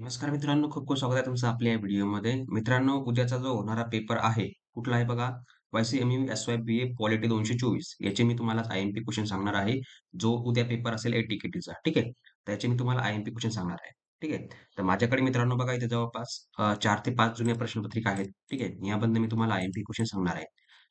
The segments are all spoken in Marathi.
नमस्कार मित्रांनो, खूप खूप स्वागत आहे तुमचं आपल्या या व्हिडिओमध्ये. मित्रांनो, उद्याचा जो होणारा पेपर आहे, कुठला आहे बघा? YCMU SYBA पॉलिटी 224 याचे मी तुम्हाला IMP क्वेशन सांगणार आहे. जो उद्या पेपर असेल ATKTचा, ठीक आहे? त्याचे मी तुम्हाला IMP क्वेशन सांगणार आहे, ठीक आहे? तर माझ्याकडे मित्रांनो बघा इथे जवळपास 4 ते 5 जुन्या प्रश्नपत्रिका आहेत, ठीक आहे? यामधनं मी तुम्हाला IMP क्वेशन सांगणार आहे.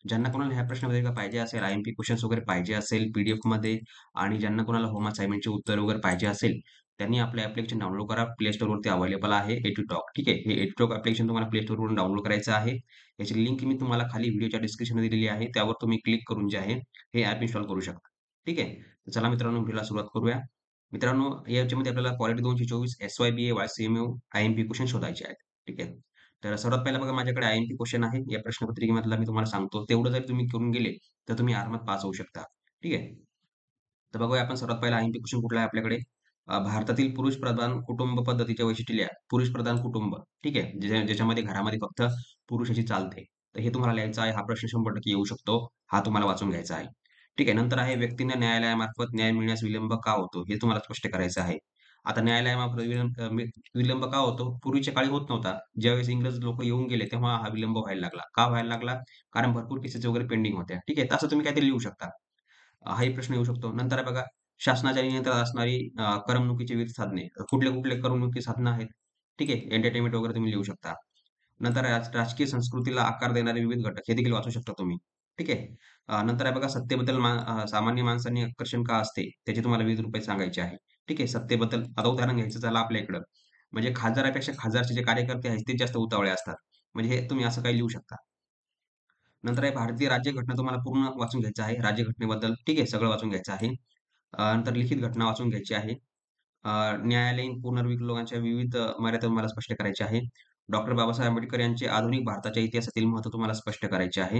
ज्यांना कोणाला ह्या प्रश्नपत्रिका पाहिजे असेल, IMP क्वेशन्स वगैरे पाहिजे असेल पी-डी-एफमध्ये आणि ज्यांना कोणाला होम असाइनमेंटचे उत्तर वगैरे पाहिजे असेल, त्यांनी आपलं ॲप्लिकेशन डाउनलोड करा. प्ले स्टोअरवरती अवेलेबल आहे एड्युटॉक. ठीक आहे. हे एड्युटॉक ॲप्लिकेशन तुम्हाला प्ले स्टोअरवरून डाउनलोड करायचं आहे. याची लिंक मी तुम्हाला खाली व्हिडिओच्या डिस्क्रिप्शनमध्ये दिलेली आहे. त्यावर तुम्ही क्लिक करून जे आहे हे ॲप इन्स्टॉल करू शकता. ठीक आहे. तर चला मित्रांनो व्हिडिओला सुरुवात करूया. मित्रांनो याच्यामध्ये आपल्याला पॉलिटी 224 एस-वाय-बी-ए, वाय-सी-एम-यू, आय-एम-पी क्वेशन शोधायचे आहेत. ठीक आहे. तर सर्वात पहिला बघा माझ्याकडे आय-एम-पी क्वेशन आहे. या प्रश्नपत्रिकेमधला मी तुम्हाला सांगतो. तेवढं जर तुम्ही करून गेले तर तुम्ही आरामात पास होऊ शकता. ठीक आहे. तर बघूया आपण सर्वात पहिला आय-एम-पी क्वेशन कुठला आहे आपल्याकडे? भारतातील पुरुषप्रधान कुटुंब पद्धतीच्या वैशिष्ट्ये लिहा. पुरुषप्रधान कुटुंब, ठीक आहे. ज्याच्यामध्ये घरामध्ये फक्त पुरुषाची चालते. तर हे तुम्हाला लिहायचं आहे. हा प्रश्न 100% येऊ शकतो. हा तुम्हाला वाचून घ्यायचा आहे. ठीक आहे. नंतर आहे व्यक्तींना न्यायालयामार्फत न्याय मिळण्यास विलंब का होतो? हे तुम्हाला स्पष्ट करायचं आहे. आता न्यायालयामार्फत विलंब का होतो? पूर्वीच्या काळी होत नव्हता. ज्यावेळेस इंग्रज लोकं येऊन गेले, तेव्हा हा विलंब व्हायला लागला. का व्हायला लागला? कारण भरपूर केसेस वगैरे पेंडिंग होत्या. ठीक आहे. तसं तुम्ही काहीतरी लिहू शकता. हाही प्रश्न येऊ शकतो. नंतर आहे बघा, शासनाच्या नियंत्रणात असणारी करमणुकीची विविध साधने. कुठले-कुठले करमणुकी साधनं आहेत? ठीक आहे. एंटरटेनमेंट वगैरे तुम्ही लिहू शकता. नंतर आहे राजकीय संस्कृतीला आकार देणारे विविध घटक हे देखील वाचू शकता तुम्ही. ठीक आहे. नंतर आहे बघा सत्तेबद्दल सामान्य माणसांनी आकर्षण का असते? त्याचे तुम्हाला विविध रुपये सांगायचे आहे. ठीक आहे. सत्तेबद्दल आता उदाहरण घ्यायचं झालं आपल्या इकडं. म्हणजे खासदारापेक्षा खासदारचे जे कार्यकर्ते आहेत तेच जास्त उतावळे असतात. म्हणजे हे तुम्ही असं काही लिहू शकता. नंतर आहे भारतीय राज्यघटना तुम्हाला पूर्ण वाचून घ्यायचं आहे. राज्यघटनेबद्दल ठीक आहे, सगळं वाचून घ्यायचं आहे. नंतर लिखित घटना वाचून घ्यायची आहे. अ, न्यायालयीन पुनर्विलोकांच्या विविध मर्यादा तुम्हाला स्पष्ट करायच्या आहे. डॉक्टर बाबासाहेब आंबेडकर यांचे आधुनिक भारताच्या इतिहासातील महत्त्व तुम्हाला स्पष्ट करायचे आहे.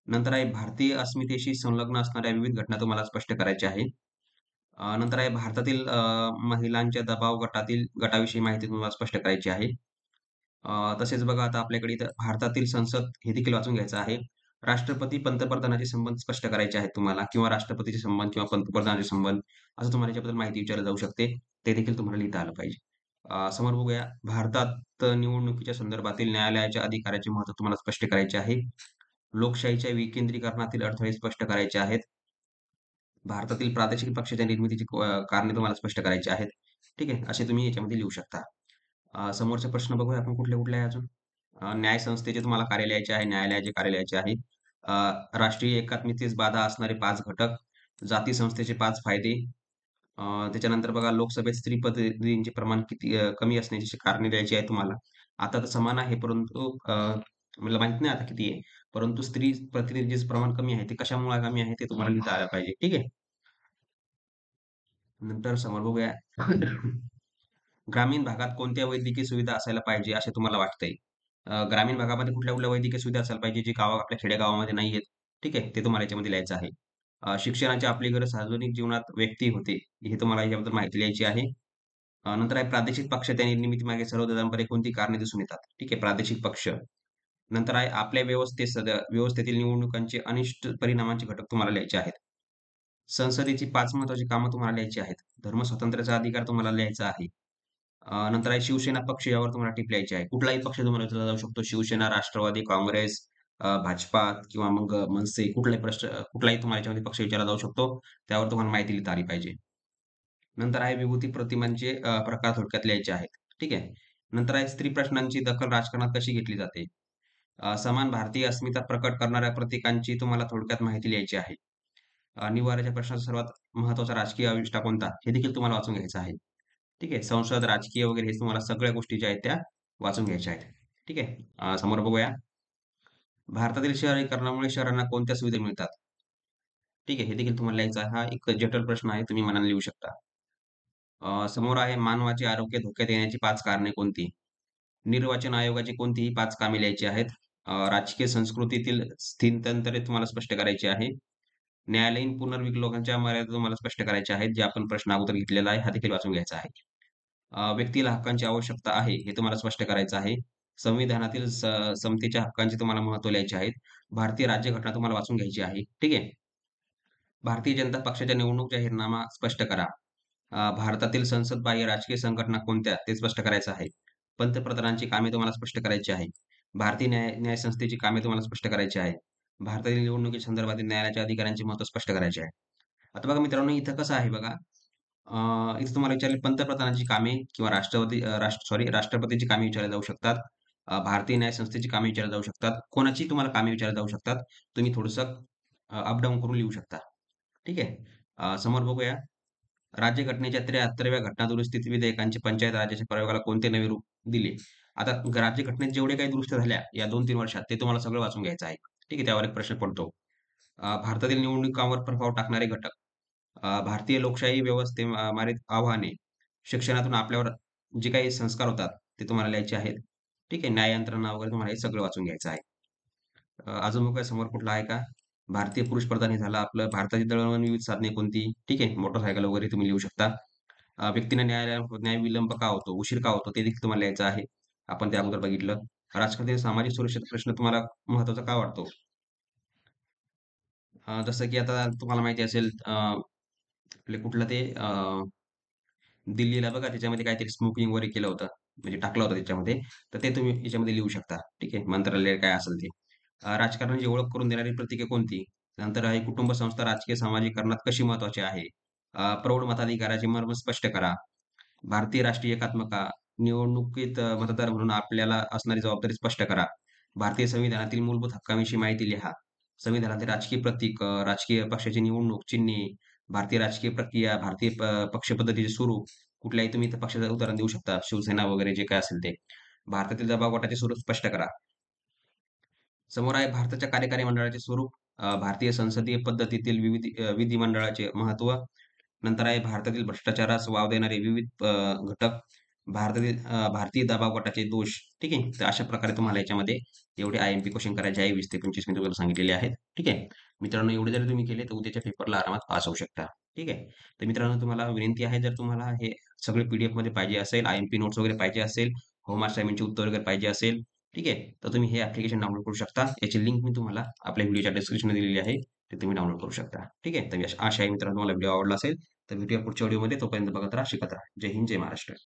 नंतर आहे भारतीय अस्मितेशी संलग्न असणाऱ्या विविध घटना तुम्हाला स्पष्ट करायच्या आहे. नंतर आहे भारतातील महिलांच्या दबाव गटाविषयी माहिती तुम्हाला स्पष्ट करायची आहे. तसेच बघा आता आपल्याकडे इथं भारतातील संसद हे देखील वाचून घ्यायचं आहे. राष्ट्रपती, पंतप्रधानाचे संबंध स्पष्ट करायचे आहेत तुम्हाला किंवा राष्ट्रपतीचे संबंध किंवा पंतप्रधानाचे संबंध असं तुम्हाला याच्याबद्दल माहिती विचारली जाऊ शकते. ते देखील तुम्हाला लिहिता आलं पाहिजे. समोर बघूया भारतात निवडणुकीच्या संदर्भातील न्यायालयाच्या अधिकाराचे महत्त्व तुम्हाला स्पष्ट करायचे आहे. लोकशाहीच्या विकेंद्रीकरणातील अडथळे स्पष्ट करायचे आहेत. भारतातील प्रादेशिक पक्षाच्या निर्मितीची कारणे तुम्हाला स्पष्ट करायची आहेत. ठीक आहे. असे तुम्ही याच्यामध्ये लिहू शकता. समोरचा प्रश्न बघूया आपण कुठले-कुठले आहे अजून. न्याय संस्थेचे तुम्हाला कार्य लिहायचे आहे, न्यायालयाचे कार्य लिहायचे आहे. अ, राष्ट्रीय एकात्मतेस बाधा असणारे 5 घटक, जाती संस्थेचे 5 फायदे. अ, त्याच्यानंतर बघा लोकसभेत स्त्री प्रतिनिधींचे प्रमाण किती कमी असण्याची कारणे द्यायची आहे तुम्हाला. आता तर समान आहे परंतु मला माहीत नाही आता किती आहे. परंतु स्त्री प्रतिनिधींचे प्रमाण कमी आहे. ते कशामुळे कमी आहे ते तुम्हाला लिहिता आलं पाहिजे. ठीक आहे. नंतर समोर बघूया. ग्रामीण भागात कोणत्या वैद्यकीय सुविधा असायला पाहिजे असे तुम्हाला वाटतंय? ग्रामीण भागामध्ये कुठल्या-कुठल्या वैद्यकीय सुविधा असायला पाहिजे जे आपल्या खेडेगावामध्ये नाहीयेत. ठीक आहे. ते तुम्हाला याच्यामध्ये लिहायचं आहे. शिक्षणाची आपली गरज सार्वजनिक जीवनात व्यक्ती होते. हे तुम्हाला याच्याबद्दल माहिती लिहायची आहे. नंतर आहे प्रादेशिक पक्षाच्या निर्मितीमागे सर्वसाधारणपणे कोणती कारणे दिसून येतात? ठीक आहे. प्रादेशिक पक्ष. नंतर आहे आपल्या व्यवस्थेतील निवडणुकांचे अनिष्ट परिणामांचे घटक तुम्हाला लिहायचे आहेत. संसदेची 5 महत्त्वाची कामं तुम्हाला लिहायची आहेत. धर्मस्वातंत्र्याचा अधिकार तुम्हाला लिहायचा आहे. नंतर आहे शिवसेना पक्ष यावर तुम्हाला टिप लिहायची आहे. कुठलाही पक्ष तुम्हाला विचारला जाऊ शकतो. शिवसेना, राष्ट्रवादी, काँग्रेस, भाजपा किंवा मग मनसे कुठलाही तुम्हाला याच्यामध्ये पक्ष विचारला जाऊ शकतो. त्यावर तुम्हाला माहिती लिहिता आली पाहिजे. नंतर आहे विभूती प्रतिमांचे प्रकार थोडक्यात लिहायचे आहेत. ठीक आहे. नंतर आहे स्त्री प्रश्नांची दखल राजकारणात कशी घेतली जाते? समान भारतीय अस्मिता प्रकट करणाऱ्या प्रतीकांची तुम्हाला थोडक्यात माहिती लिहायची आहे. निवाराच्या प्रश्नाचा सर्वात महत्त्वाचा राजकीय आविष्कार कोणता? हे देखील तुम्हाला वाचून घ्यायचं आहे. ठीक आहे. संसद, राजकीय वगैरे हे तुम्हाला सगळ्या गोष्टी ज्या आहेत त्या वाचून घ्यायच्या आहेत. ठीक आहे. समोर बघूया. भारतातील शहरीकरणामुळे शहरांना कोणत्या सुविधा मिळतात? ठीक आहे. हे देखील तुम्हाला लिहायचं आहे. हा एक जटिल प्रश्न आहे. तुम्ही मनाने लिहू शकता. समोर आहे मानवाचे आरोग्य धोक्यात येण्याची 5 कारणे कोणती? निर्वाचन आयोगाची कोणतीही 5 कामे लिहायची आहेत. राजकीय संस्कृतीतील स्थित्यंतरे तुम्हाला स्पष्ट करायची आहे. न्यायालयीन पुनर्विलोकांच्या मर्यादा तुम्हाला स्पष्ट करायच्या आहेत, जे आपण प्रश्न अगोदर घेतलेला आहे, हा देखील वाचून घ्यायचा आहे. व्यक्तीला हक्कांची आवश्यकता आहे, हे तुम्हाला स्पष्ट करायचं आहे. संविधानातील समतेच्या हक्कांचे तुम्हाला महत्त्व लिहायचे आहेत. भारतीय राज्यघटना तुम्हाला वाचून घ्यायची आहे. ठीक आहे. भारतीय जनता पक्षाच्या निवडणूक जाहीरनामा स्पष्ट करा. भारतातील संसद बाह्य राजकीय संघटना कोणत्या ते स्पष्ट करायचं आहे. पंतप्रधानांची कामे तुम्हाला स्पष्ट करायची आहे. भारतीय न्याय संस्थेची कामे तुम्हाला स्पष्ट करायची आहे. भारतातील निवडणुकी संदर्भातील न्यायालयाच्या अधिकाऱ्यांचे महत्त्व स्पष्ट करायचे आहे. आता बघा मित्रांनो, इथं कसं आहे बघा, इथं तुम्हाला विचारले पंतप्रधानांची कामे किंवा राष्ट्रपतीची कामे विचारली जाऊ शकतात. भारतीय न्याय संस्थेची कामे विचारली जाऊ शकतात. कोणाची तुम्हाला कामे विचारली जाऊ शकतात. तुम्ही थोडंसं अपडाऊन करून लिहू शकता. ठीक आहे. समोर बघूया. राज्यघटनेच्या 73व्या घटना दुरुस्ती विधेयकांचे पंचायत राजाच्या प्रयोगाला कोणते नवे रूप दिले? आता राज्यघटनेत जेवढे काही दुरुस्त्या झाल्या या 2-3 वर्षात ते तुम्हाला सगळं वाचून घ्यायचं आहे. ठीक आहे. त्यावर एक प्रश्न पडतो. भारतातील निवडणुकांवर प्रभाव टाकणारे घटक. भारतीय लोकशाही व्यवस्थेमारील आव्हाने. शिक्षणातून आपल्यावर जे काही संस्कार होतात ते तुम्हाला लिहायचे आहेत. ठीक आहे. न्याय यंत्रणा वगैरे तुम्हाला हे सगळं वाचून घ्यायचं आहे. अजून मग काय समोर कुठलं आहे का? भारतीय पुरुष प्रधान हे झालं आपलं. भारताची दळणवळण विविध साधने कोणती? ठीक आहे. मोटरसायकल वगैरे तुम्ही लिहू शकता. व्यक्तीने न्याय विलंब का होतो? उशीर का होतो? ते देखील तुम्हाला लिहायचं आहे. आपण ते अगोदर बघितलं. राजकारणातील सामाजिक सुरक्षेचा प्रश्न तुम्हाला महत्त्वाचा का वाटतो? जसं की आता तुम्हाला माहिती असेल, आपले कुठलं ते दिल्लीला बघा त्याच्यामध्ये काहीतरी स्मोकिंग वगैरे केलं होतं. म्हणजे टाकलं होतं त्याच्यामध्ये. तर ते तुम्ही याच्यामध्ये लिहू शकता. ठीक आहे. मंत्रालय काय असेल ते. राजकारणाची ओळख करून देणारी प्रतीके कोणती? नंतर आहे कुटुंब संस्था राजकीय सामाजीकरणात कशी महत्त्वाची आहे? प्रौढ मताधिकाराचे मर्म स्पष्ट करा. भारतीय राष्ट्रीय एकात्मता, निवडणुकीत मतदार म्हणून आपल्याला असणारी जबाबदारी स्पष्ट करा. भारतीय संविधानातील मूलभूत हक्कांविषयी माहिती लिहा. संविधानातील राजकीय प्रतीक, राजकीय पक्षाची निवडणूक चिन्हे, भारतीय राजकीय प्रक्रिया, भारतीय पक्ष पद्धतीचे स्वरूप, कुठल्याही तुम्ही इथं पक्षाचं उदाहरण देऊ शकता. शिवसेना वगैरे जे काय असेल ते. भारतातील दबाव गटाचे स्वरूप स्पष्ट करा. समोर आहे भारताच्या कार्यकारी मंडळाचे स्वरूप, भारतीय संसदीय पद्धतीतील विधिमंडळाचे महत्त्व, नंतर आहे भारतातील भ्रष्टाचारास वाव देणारे विविध घटक, भारतीय दबाव गटाचे दोष. ठीक आहे. तर अशा प्रकारे तुम्हाला याच्यामध्ये एवढे आय-एम-पी क्वेश्चन करायचे आहे. 20 ते 25 मी तुम्हाला सांगितलेले आहेत. ठीक आहे. मित्रांनो, एवढे जर तुम्ही केले तर उद्याच्या पेपरला आरामात पास होऊ शकता. ठीक आहे. तर मित्रांनो, तुम्हाला विनंती आहे, जर तुम्हाला हे सगळे पी-डी-एफमध्ये पाहिजे असेल, आय-एम-पी नोट्स वगैरे पाहिजे असेल, होम असाइनमेंटची उत्तर वगैरे पाहिजे असेल, ठीक आहे, तर तुम्ही हे ॲप्लिकेशन डाउनलोड करू शकता. याची लिंक मी तुम्हाला आपल्या व्हिडिओच्या डिस्क्रिप्शनमध्ये दिलेली आहे. ते तुम्ही डाउनलोड करू शकता. ठीक आहे. तर आशा आहे मित्रांनो तुम्हाला व्हिडिओ आवडला असेल. तर भेटूया पुढच्या व्हिडिओमध्ये. तोपर्यंत बघत राहा, शिकत राहा. जय हिंद, जय महाराष्ट्र.